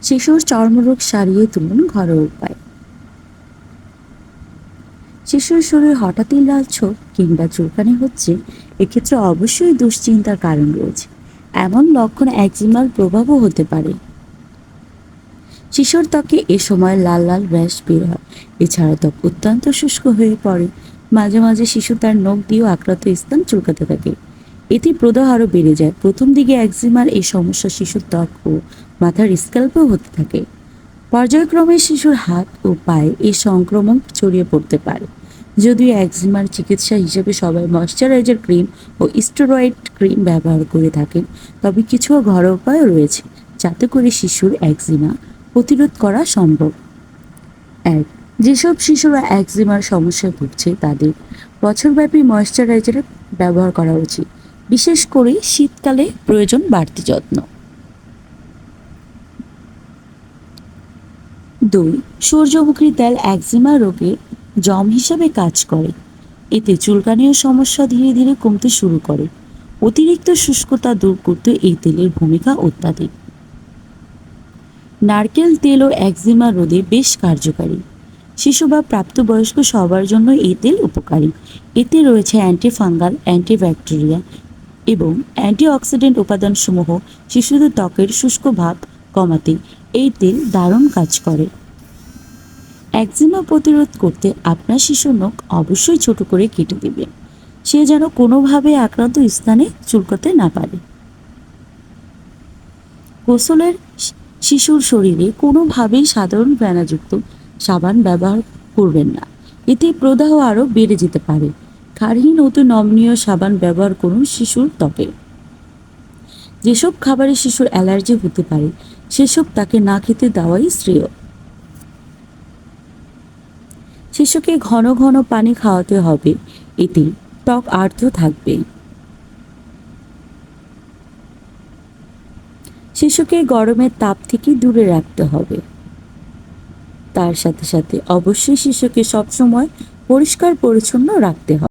শিশুর চর্মরোগ সারিয়ে তুলুন ঘরোয়া উপায়। শিশুর শরীরে হঠাৎই লাল ছোপ কিংবা চুলকানি হচ্ছে, এক্ষেত্রে অবশ্যই দুশ্চিন্তার কারণ রয়েছে। এমন লক্ষণ একজিমার প্রভাবও হতে পারে। শিশুর ত্বকে এ সময় লাল লাল র্যাশ বের হয়। এছাড়া ত্বক অত্যন্ত শুষ্ক হয়ে পড়ে। মাঝে মাঝে শিশু তার নখ দিয়েও আক্রান্ত স্থান চুলকাতে থাকে। এতে প্রদাহ আরও বেড়ে যায়। প্রথম দিকে একজিমার এই সমস্যা শিশুর ত্বক ও মাথার স্ক্যাল্পেও হতে থাকে। পর্যায়ক্রমে শিশুর হাত ও পায়ে এই সংক্রমণ ছড়িয়ে পড়তে পারে। যদিও একজিমার চিকিৎসা হিসেবে সবাই ময়শ্চারাইজার ক্রিম ও স্টেরয়েড ক্রিম ব্যবহার করে থাকেন, তবে কিছু ঘরোয়া উপায়ও রয়েছে যাতে করে শিশুর একজিমা প্রতিরোধ করা সম্ভব। এক, যেসব শিশুরা একজিমার সমস্যায় ভুগছে তাদের বছরব্যাপী ময়শ্চারাইজার ব্যবহার করা উচিত। বিশেষ করে শীতকালে প্রয়োজন বাড়তি যত্ন। 2, সূর্যমুখী তেল একজিমা রোগের জম হিসাবে কাজ করে। এতে চুলকানির সমস্যা ধীরে ধীরে কমতে শুরু করে। অতিরিক্ত শুষ্কতা দূর করতে এই তেলের ভূমিকা অত্যাধিক। নারকেল তেলও একজিমা রোধে বেশ কার্যকারী। শিশু বা প্রাপ্তবয়স্ক সবার জন্য এই তেল উপকারী। এতে রয়েছে অ্যান্টিফাঙ্গাল, অ্যান্টিব্যাকটেরিয়া এবং অ্যান্টিঅক্সিডেন্ট উপাদানসমূহ শিশুদের ত্বকের শুষ্ক ভাব কমাতে এই তেল দারুণ কাজ করে। একজিমা প্রতিরোধ করতে আপনার শিশুর নখ অবশ্যই ছোট করে কেটে দেবেন। সে যেন কোনোভাবে আক্রান্ত স্থানে চুলকাতে না পারে। গোসলের শিশুর শরীরে কোনোভাবেই সাধারণ ফেনাযুক্ত সাবান ব্যবহার করবেন না। এতে প্রদাহ আরও বেড়ে যেতে পারে। ক্ষারহীন অতি নমনীয় সাবান ব্যবহার করুন শিশুর ত্বকে। যেসব খাবারে শিশুর অ্যালার্জি হতে পারে সেসব তাকে না খেতে দেওয়াই শ্রেয়। শিশুকে ঘন ঘন পানি খাওয়াতে হবে, এতে ত্বক আর্দ্র থাকবে। শিশুকে গরমের তাপ থেকে দূরে রাখতে হবে। তার সাথে সাথে অবশ্যই শিশুকে সবসময় পরিষ্কার পরিচ্ছন্ন রাখতে হবে।